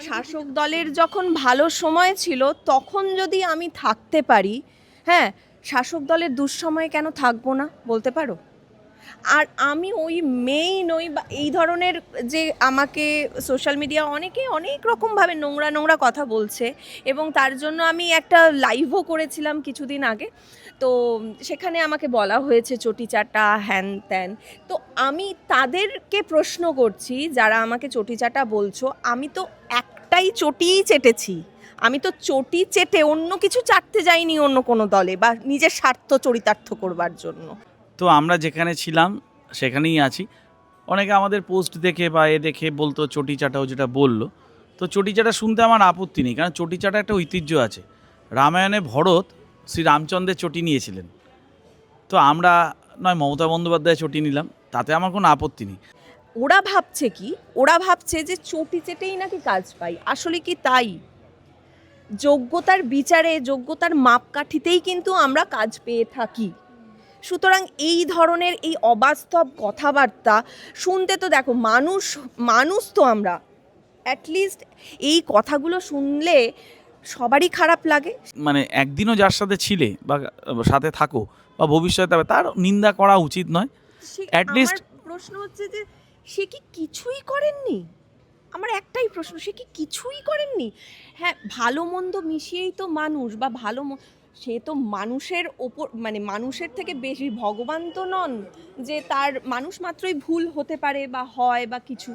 শাসক দলের যখন ভালো সময় ছিল তখন যদি আমি থাকতে পারি, হ্যাঁ, শাসক দলের দুঃসময়ে কেন থাকবো না বলতে পারো? আর আমি ওই মেয়েই নই বা এই ধরনের যে আমাকে সোশ্যাল মিডিয়া অনেকে অনেক রকমভাবে নোংরা নোংরা কথা বলছে, এবং তার জন্য আমি একটা লাইভও করেছিলাম কিছুদিন আগে। তো সেখানে আমাকে বলা হয়েছে চটি চাটা হ্যান ত্যান। তো আমি তাদেরকে প্রশ্ন করছি, যারা আমাকে চটি চাটা বলছো, আমি তো একটাই চটিই চেটেছি। আমি তো চটি চেটে অন্য কিছু চাটতে যাইনি অন্য কোনো দলে বা নিজের স্বার্থ চরিতার্থ করবার জন্য। তো আমরা যেখানে ছিলাম সেখানেই আছি। অনেকে আমাদের পোস্ট দেখে বা দেখে বলতো চটি চাটাও, যেটা বললো, তো চটি চাটা শুনতে আমার আপত্তি নেই, কারণ চটি চাটা একটা ঐতিহ্য আছে। রামায়ণে ভরত শ্রী রামচন্দ্রের চটি নিয়েছিলেন, তো আমরা নয় মমতা বন্দ্যোপাধ্যায় চটি নিলাম, তাতে আমার কোনো আপত্তি নেই। ওরা ভাবছে কি, ওরা ভাবছে যে চটি চেটেই নাকি কাজ পাই। আসলে কি তাই? যোগ্যতার বিচারে, যোগ্যতার মাপকাঠিতেই কিন্তু আমরা কাজ পেয়ে থাকি। সুতরাং এই ধরনের এই অবাস্তব কথাবার্তা শুনতে, তো দেখো মানুষ মানুষ তো আমরা, অ্যাটলিস্ট এই কথাগুলো শুনলে সবারই খারাপ লাগে। মানে একদিনও যার সাথে ছিলে বা সাথে থাকো বা ভবিষ্যতে হবে, তার নিন্দা করা উচিত নয়। অ্যাটলিস্ট আমার প্রশ্ন হচ্ছে যে সে কি কিছুই করেননি? আমার একটাই প্রশ্ন, সে কি কিছুই করেননি? হ্যাঁ, ভালো মন্দ মিশিয়েই তো মানুষ, বা সে তো মানুষের ওপর, মানে মানুষের থেকে বেশি ভগবান তো নন যে তার মানুষ মাত্রই ভুল হতে পারে বা হয় বা কিছু।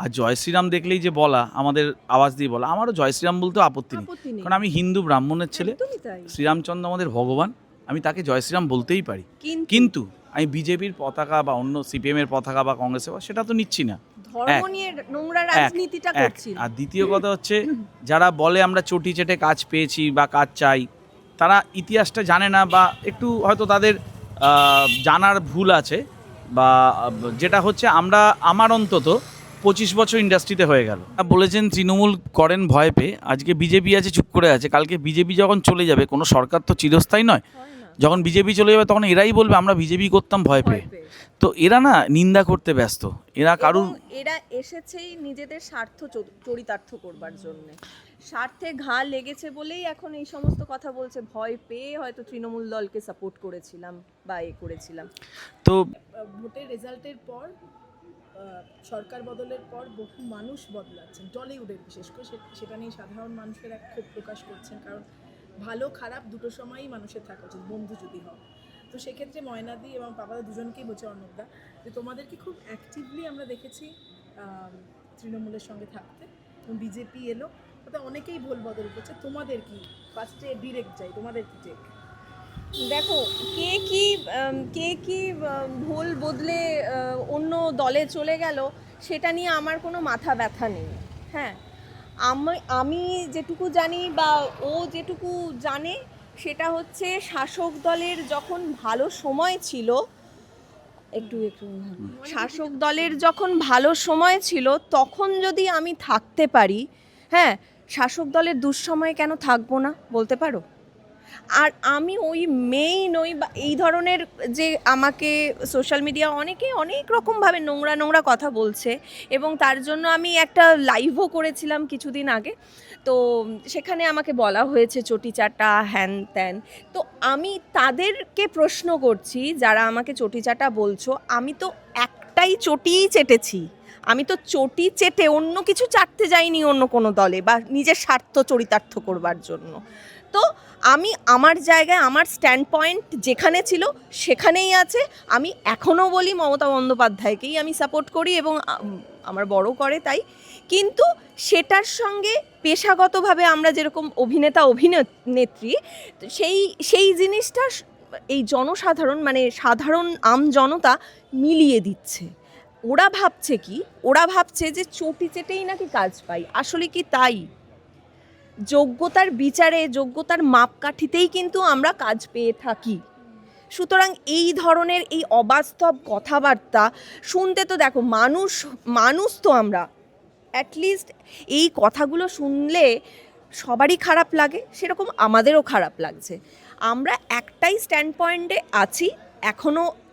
আর জয় শ্রীরাম দেখলেই যে বলা, আমাদের আওয়াজ দিয়ে বলা, আমারও জয় শ্রীরাম বলতেও আপত্তি নেই, কারণ আমি হিন্দু ব্রাহ্মণের ছেলে। শ্রীরামচন্দ্র আমাদের ভগবান, আমি তাকে জয় শ্রীরাম বলতেই পারি। কিন্তু আমি বিজেপির পতাকা বা অন্য সিপিএমের পতাকা বা কংগ্রেসের, সেটা তো নিচ্ছি না। ধর্ম নিয়ে নোংরা রাজনীতিটা করছি। আর দ্বিতীয় কথা হচ্ছে, যারা বলে আমরা চটি চেটে কাজ পেয়েছি বা কাজ চাই, তারা ইতিহাসটা জানে না, বা একটু হয়তো তাদের জানার ভুল আছে। বা যেটা হচ্ছে, আমার অন্তত 25 বছর ইন্ডাস্ট্রিতে হয়ে গেল। বলেছেন তৃণমূল করেন ভয় পেয়ে, আজকে বিজেপি আছে চুপ করে আছে, কালকে বিজেপি যখন চলে যাবে, কোনো সরকার তো চিরস্থায়ী নয়। যখন বিজেপি চলে যাবে তখন এরাই বলবে আমরা বিজেপি করতাম ভয় পেয়ে। তো এরা না নিন্দা করতে ব্যস্ত, এরা এসেছেই নিজেদের স্বার্থ চরিতার্থ করবার জন্য। স্বার্থে ঘা লেগেছে বলেই এখন এই সমস্ত কথা বলছে, ভয় পেয়ে হয়তো তৃণমূল দলকে সাপোর্ট করেছিলাম বা করেছিলাম। তো ভোটের রেজাল্টের পর, সরকার বদলের পর বহু মানুষ বদলাচ্ছেন, টলিউডের বিশেষ করে, সেটা নিয়ে সাধারণ মানুষের এক ক্ষোভ প্রকাশ করছেন। কারণ ভালো খারাপ দুটো সময়ই মানুষের থাকা উচিত, বন্ধু যদি হয়। তো সেক্ষেত্রে ময়নাদি এবং পাপাদা দুজনকেই বলছে, অর্ণবদা, যে তোমাদেরকে খুব অ্যাক্টিভলি আমরা দেখেছি তৃণমূলের সঙ্গে থাকতে, এবং বিজেপি এলো, তাতে অনেকেই ভুল বদল করছে। তোমাদের কি, ফার্স্টে ডিরেক্ট যাই, তোমাদের কি টেক? দেখো, কে কি ভুল বদলে অন্য দলে চলে গেল, সেটা নিয়ে আমার কোনো মাথা ব্যথা নেই। হ্যাঁ, আমি যেটুকু জানি বা ও যেটুকু জানে, সেটা হচ্ছে শাসক দলের যখন ভালো সময় ছিল, শাসক দলের যখন ভালো সময় ছিল তখন যদি আমি থাকতে পারি, হ্যাঁ, শাসক দলের দুঃসময়ে কেন থাকবো না বলতে পারো? আর আমি ওই মেয়েই নই বা এই ধরনের যে আমাকে সোশ্যাল মিডিয়া অনেকে অনেক রকমভাবে নোংরা নোংরা কথা বলছে, এবং তার জন্য আমি একটা লাইভও করেছিলাম কিছুদিন আগে। তো সেখানে আমাকে বলা হয়েছে চটি চাটা হ্যান ত্যান। তো আমি তাদেরকে প্রশ্ন করছি, যারা আমাকে চটি চাটা বলছো, আমি তো একটাই চটিই চেটেছি। আমি তো চটি চেটে অন্য কিছু চাটতে যাইনি অন্য কোনো দলে বা নিজের স্বার্থ চরিতার্থ করবার জন্য। তো আমি আমার জায়গায়, আমার স্ট্যান্ড পয়েন্ট যেখানে ছিল সেখানেই আছে। আমি এখনও বলি মমতা বন্দ্যোপাধ্যায়কেই আমি সাপোর্ট করি, এবং আমার বড় করে তাই। কিন্তু সেটার সঙ্গে পেশাগতভাবে আমরা যেরকম অভিনেতা অভিনেত্রী, সেই জিনিসটা এই জনসাধারণ, মানে সাধারণ জনতা মিলিয়ে দিচ্ছে। ওরা ভাবছে কি, ওরা ভাবছে যে চটি চেটেই নাকি কাজ পাই। আসলে কি তাই? যোগ্যতার বিচারে, যোগ্যতার মাপকাঠিতেই কিন্তু আমরা কাজ পেয়ে থাকি। সুতরাং এই ধরনের এই অবাস্তব কথাবার্তা শুনতে, তো দেখো মানুষ তো আমরা, অ্যাটলিস্ট এই কথাগুলো শুনলে সবারই খারাপ লাগে, সেরকম আমাদেরও খারাপ লাগছে। আমরা একটাই স্ট্যান্ড পয়েন্টে আছি,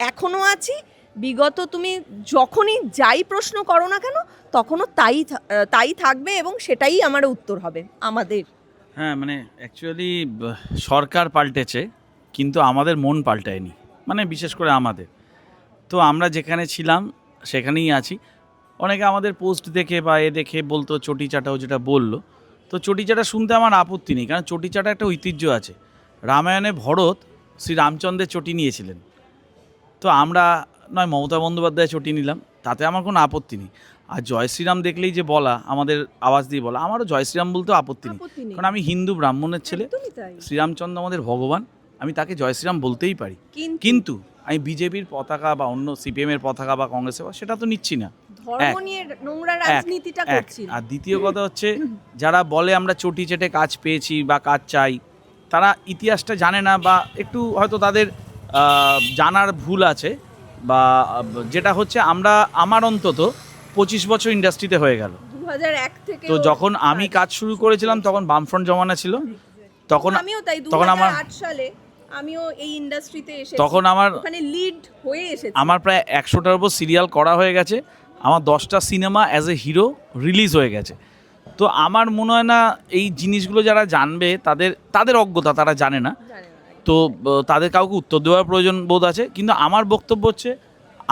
এখনও আছি, বিগত তুমি যখনই যাই প্রশ্ন করো না কেন তখনও তাই থাকবে এবং সেটাই আমার উত্তর হবে আমাদের। হ্যাঁ, মানে অ্যাকচুয়ালি সরকার পাল্টেছে কিন্তু আমাদের মন পাল্টায়নি, মানে বিশেষ করে আমাদের। তো আমরা যেখানে ছিলাম সেখানেই আছি। অনেকে আমাদের পোস্ট দেখে বা দেখে বলতো চটি চাটাও, যেটা বললো, তো চটি চাটা শুনতে আমার আপত্তি নেই, কারণ চটি চাটা একটা ঐতিহ্য আছে। রামায়ণে ভরত শ্রী রামচন্দ্রের চটি নিয়েছিলেন, তো আমরা নয় মমতা বন্দ্যোপাধ্যায় চটি নিলাম, তাতে আমার কোনো আপত্তি নেই। আর জয় শ্রীরাম দেখলেই যে বলা, আমাদের আওয়াজ দিয়ে বলা, আমারও জয় শ্রীরাম বলতেও আপত্তি নেই, কারণ আমি হিন্দু ব্রাহ্মণের ছেলে। শ্রীরামচন্দ্র আমাদের ভগবান, আমি তাকে জয় শ্রীরাম বলতেই পারি। কিন্তু আমি বিজেপির পতাকা বা অন্য সিপিএমের পতাকা বা কংগ্রেসের, সেটা তো নিচ্ছি না। ধর্ম নিয়ে নোংরা রাজনীতিটা করছি। আর দ্বিতীয় কথা হচ্ছে, যারা বলে আমরা চটি চেটে কাজ পেয়েছি বা কাজ চাই, তারা ইতিহাসটা জানে না বা একটু হয়তো তাদের জানার ভুল আছে। বা যেটা হচ্ছে, আমার অন্তত 25 বছর ইন্ডাস্ট্রিতে হয়ে গেল। 2001 থেকে তো যখন আমি কাজ শুরু করেছিলাম তখন বামফ্রন্ট জমানা ছিল, তখন আমিও তাই তখন আমার 2008 সালে আমিও এই ইন্ডাস্ট্রিতে এসেছি, তখন আমার ওখানে লিড হয়ে এসেছি। আমার প্রায় 100টার উপর সিরিয়াল করা হয়ে গেছে, আমার 10টা cinema as a hero release হয়ে গেছে। তো আমার মনে হয় না এই জিনিসগুলো যারা জানবে তাদের অজ্ঞতা, তারা জানে না। তো তাদের কাউকে উত্তর দেওয়ার প্রয়োজন বোধ আছে। কিন্তু আমার বক্তব্য হচ্ছে,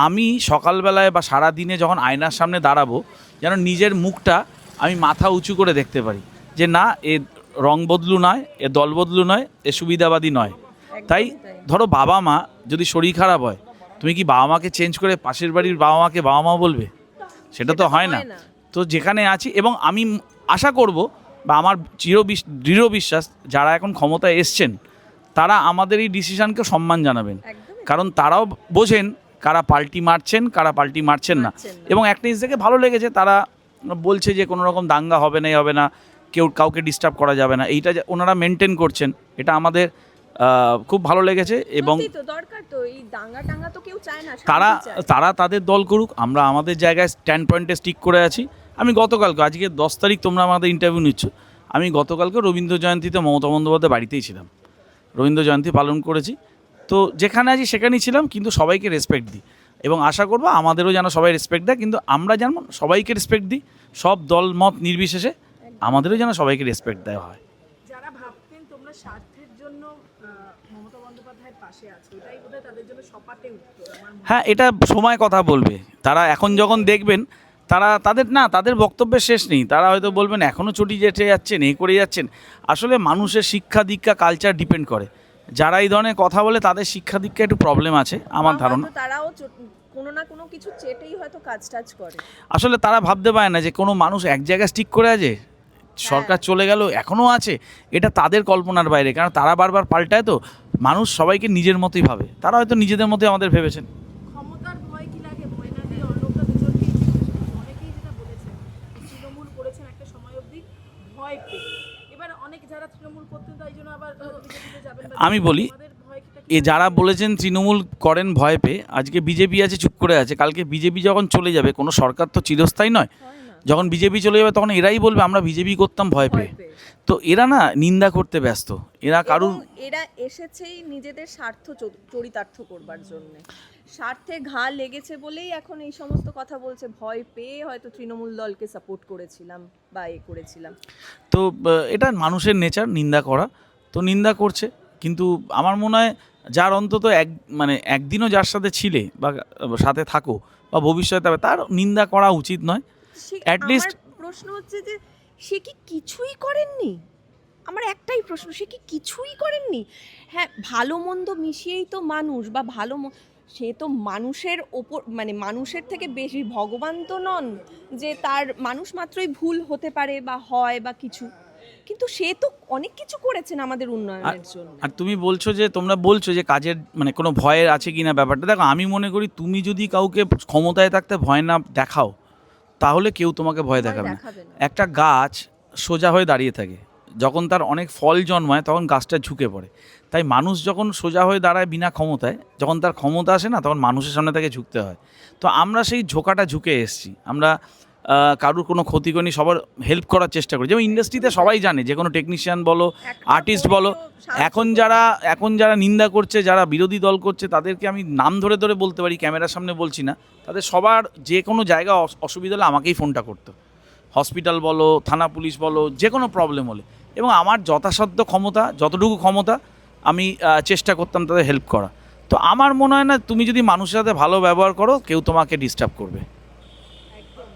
আমি সকালবেলায় বা সারা দিনে যখন আয়নার সামনে দাঁড়াবো, যেন নিজের মুখটা আমি মাথা উঁচু করে দেখতে পারি, যে না, এ রং বদলু নয়, এ দল বদলু নয়, এ সুবিধাবাদী নয়। তাই ধরো বাবা মা যদি শরীর খারাপ হয়, তুমি কি বাবা মাকে চেঞ্জ করে পাশের বাড়ির বাবা মাকে বাবা মা বলবে? সেটা তো হয় না। তো যেখানে আছি, এবং আমি আশা করব বা আমার দৃঢ় বিশ্বাস, যারা এখন ক্ষমতায় এসছেন তারা আমাদের এই ডিসিশনকে সম্মান জানাবেন, কারণ তারাও বোঝেন কারা পাল্টি মারছেন, কারা পাল্টি মারছেন না। এবং একটা জিনিস দেখে ভালো লেগেছে, তারা বলছে যে কোনো রকম দাঙ্গা হবে না, কেউ কাউকে ডিস্টার্ব করা যাবে না, এইটা যে ওনারা মেনটেন করছেন, এটা আমাদের খুব ভালো লেগেছে। এবং দরকার তো, এই দাঙ্গা টাঙ্গা তো কেউ চায় না, তারা তাদের দল করুক, আমরা আমাদের জায়গায় স্ট্যান্ড পয়েন্টে স্টিক করে আছি। আমি গতকালকে, আজকে 10 তারিখ, তোমরা আমাদের ইন্টারভিউ নিচ্ছ, আমি গতকালকে রবীন্দ্র জয়ন্তীতে মমতা বন্দ্যোপাধ্যায় বাড়িতেই ছিলাম, রবীন্দ্র জয়ন্তী পালন করেছি। তো যেখানে আছি সেখানেই ছিলাম, কিন্তু সবাইকে রেসপেক্ট দিই, এবং আশা করবো আমাদেরও যেন সবাই রেসপেক্ট দেয়। কিন্তু আমরা যেন সবাইকে রেসপেক্ট দিই, সব দল মত নির্বিশেষে আমাদেরও যেন সবাইকে রেসপেক্ট দেওয়া হয়। যারা ভাবতেন তোমরা স্বার্থের জন্য মমতা বন্দ্যোপাধ্যায়ের পাশে আছো, এটাই বোধহয় তাদের জন্য সপাটে উত্তর। হ্যাঁ, এটা সময় কথা বলবে। তারা এখন যখন দেখবেন, তাদের বক্তব্যের শেষ নেই। তারা হয়তো বলবেন এখনও চটি যেতে যাচ্ছেন, এই করে যাচ্ছেন। আসলে মানুষের শিক্ষা দীক্ষা, কালচার ডিপেন্ড করে। যারা এই ধরনের কথা বলে তাদের শিক্ষা দীক্ষা একটু প্রবলেম আছে আমার ধারণা। তারাও কোনো না কোনো কিছু চেটেই হয়তো কাজ করে। আসলে তারা ভাবতে পারে না যে কোনো মানুষ এক জায়গায় স্টিক করে আছে, সরকার চলে গেল এখনও আছে, এটা তাদের কল্পনার বাইরে। কারণ তারা বারবার পাল্টায়, তো মানুষ সবাইকে নিজের মতোই ভাবে, তারা হয়তো নিজেদের মতোই আমাদের ভেবেছেন। ক্ষমতার ভয় কি লাগে? ভয় না দিয়ে অন্যটা দুজনকেই অনেকেই যেটা বলেছেন, তৃণমূল করেছেন একটা সময় অবধি ভয় পেয়ে, এবার অনেক যারা তৃণমূল করতেন তাই জন্য আবার বিজেপিতে যাবেন। আমি বলি, যারা বলেছেন তৃণমূল করেন ভয় পেয়ে, আজকে বিজেপি আছে চুপ করে আছে, কালকে বিজেপি যখন চলে যাবে, কোনো সরকার তো চিরস্থায়ী নয়, যখন বিজেপি চলে যাবে তখন এরাই বলবে আমরা বিজেপি করতাম ভয় পেয়ে। তো এরা না নিন্দা করতে ব্যস্ত, এরা এসেছেই নিজেদের স্বার্থ চরিতার্থ করবার জন্য, স্বার্থে ঘা লেগেছে বলেই এখন এই সমস্ত কথা বলছে, ভয় পেয়ে হয়তো তৃণমূল দলকে সাপোর্ট করেছিলাম বা করেছিলাম। তো এটা মানুষের নেচার, নিন্দা করা, তো নিন্দা করছে। কিন্তু আমার মনে হয় যার অন্তত একদিনও যার সাথে ছিলে বা সাথে থাকো বা ভবিষ্যতে, তার নিন্দা করা উচিত নয়। অ্যাটলিস্ট প্রশ্ন হচ্ছে যে সে কি কিছুই করেননি? আমার একটাই প্রশ্ন, সে কি কিছুই করেননি? হ্যাঁ, ভালো মন্দ মিশিয়েই তো মানুষ, বা সে তো মানুষের ওপর, মানুষের থেকে বেশি ভগবান তো নন যে তার মানুষ মাত্রই ভুল হতে পারে বা হয় বা কিছু, কিন্তু সে তো অনেক কিছু করেছেন আমাদের উন্নয়নের জন্য। আর তোমরা বলছো যে কাজের কোনো ভয়ের আছে কিনা ব্যাপারটা, দেখো আমি মনে করি তুমি যদি কাউকে ক্ষমতায় থাকতে ভয় না দেখাও, তাহলে কেউ তোমাকে ভয় দেখাবে না। একটা গাছ সোজা হয়ে দাঁড়িয়ে থাকে, যখন তার অনেক ফল জন্মায় তখন গাছটা ঝুঁকে পড়ে। তাই মানুষ যখন সোজা হয়ে দাঁড়ায় বিনা ক্ষমতায়, যখন তার ক্ষমতা আসে না, তখন মানুষের সামনে তাকে ঝুঁকতে হয়। তো আমরা সেই ঝোঁকাটা ঝুঁকে এসেছি। আমরা কারুর কোনো ক্ষতি করিনি, সবার হেল্প করার চেষ্টা করি। যেমন ইন্ডাস্ট্রিতে সবাই জানে, যে কোনো টেকনিশিয়ান বলো, আর্টিস্ট বলো, এখন যারা নিন্দা করছে, যারা বিরোধী দল করছে, তাদেরকে আমি নাম ধরে ধরে বলতে পারি, ক্যামেরার সামনে বলছি না, তাদের সবার যে কোনো জায়গা অসুবিধা হলে আমাকেই ফোনটা করতো। হসপিটাল বলো, থানা পুলিশ বলো, যে কোনো প্রবলেম হলে, এবং আমার যথাসাধ্য ক্ষমতা, যতটুকু ক্ষমতা আমি চেষ্টা করতাম তাদের হেল্প করা। তো আমার মনে হয় না তুমি যদি মানুষের সাথে ভালো ব্যবহার করো, কেউ তোমাকে ডিস্টার্ব করবে। একদম।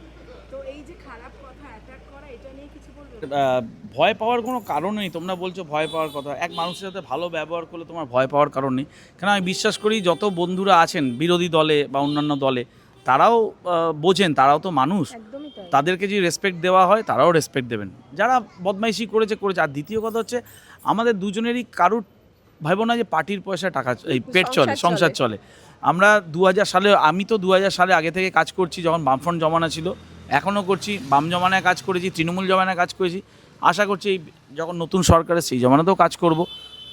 তো এই যে খারাপ কথা অ্যাটাক করা, এটা নিয়ে কিছু বলবে? ভয় পাওয়ার কোনো কারণ নেই। তোমরা বলছো ভয় পাওয়ার কথা, এক মানুষের সাথে ভালো ব্যবহার করলে তোমার ভয় পাওয়ার কারণ নেই। কেন আমি বিশ্বাস করি যত বন্ধুরা আছেন বিরোধী দলে বা অন্যান্য দলে, তারাও বোঝেন, তারাও তো মানুষ, একদমই তাই। তাদেরকে যদি রেসপেক্ট দেওয়া হয় তারাও রেসপেক্ট দেবেন। যারা বদমাইশি করেছে। আর দ্বিতীয় কথা হচ্ছে, আমাদের দুজনেরই কারুর ভাইব না যে পার্টির পয়সা টাকা এই পেট চলে, সংসার চলে। আমরা 2000 সালে, আমি তো 2000 সালে আগে থেকে কাজ করছি, যখন বামফ্রন্ট জমানা ছিল, এখনও করছি। বাম জমানায় কাজ করেছি, তৃণমূল জমানায় কাজ করেছি, আশা করছি এই যখন নতুন সরকারের সেই জমানাতেও কাজ করব।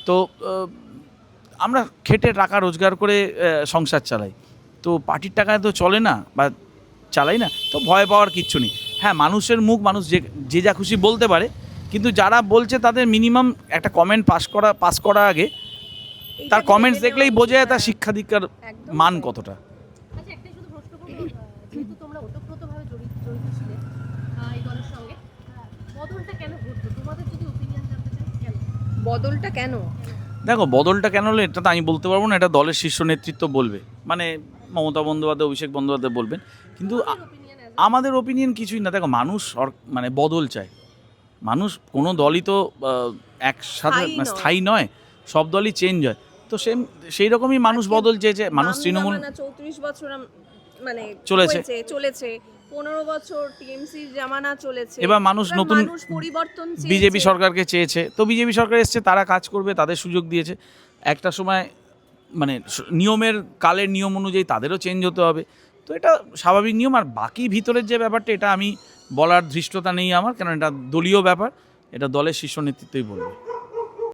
তো আমরা খেটে টাকা রোজগার করে সংসার চালাই। তো পার্টির টাকায় তো চলে না বা চালাই না, তো ভয় পাওয়ার কিচ্ছু নেই। হ্যাঁ, মানুষের মুখ, মানুষ যে যা খুশি বলতে পারে, কিন্তু যারা বলছে তাদের মিনিমাম একটা কমেন্ট পাস করা আগে তার কমেন্টস দেখলেই বোঝা যায় তার শিক্ষা দীক্ষার মান কতটা। আচ্ছা, একটাই শুধু প্রশ্ন করবো, যেহেতু তোমরা ওতপ্রোতভাবে জড়িত ছিলে এই দলের সঙ্গে, বদলটা কেন ঘটলো? তোমাদের যদি ওপিনিয়ন জানতে চাই, কেন বদলটা কেন? দেখো, বদলটা কেন হলো এটা তো আমি বলতে পারবো না, এটা দলের শীর্ষ নেতৃত্ব বলবে, মানে মমতা বন্দ্যোপাধ্যায়, অভিষেক বন্দ্যোপাধ্যায় বলবেন। কিন্তু ওপিনিয়ন আমাদের ওপিনিয়ন কিছুই না। দেখো, মানুষ মানে বদল চায়। মানুষ, কোনো দলই তো একসাথে স্থায়ী নয়, সব দলই চেঞ্জ হয়। তো সেই রকমই মানুষ বদল চেয়েছে। মানুষ তৃণমূল 34 বছর মানে চলেছে। চলেছে 15 বছর টিএমসি জামানা চলেছে। এবার মানুষ নতুন পরিবর্তন বিজেপি সরকারকে চেয়েছে, তো বিজেপি সরকার এসছে, তারা কাজ করবে, তাদের সুযোগ দিয়েছে। একটা সময় মানে নিয়মের, কালের নিয়ম অনুযায়ী তাদেরও চেঞ্জ হতে হবে। তো এটা স্বাভাবিক নিয়ম। আর বাকি ভিতরের যে ব্যাপারটা, এটা আমি বলার ধৃষ্টতা নেই আমার, কারণ এটা দলীয় ব্যাপার, এটা দলের শীর্ষ নেতৃত্বই বলবে।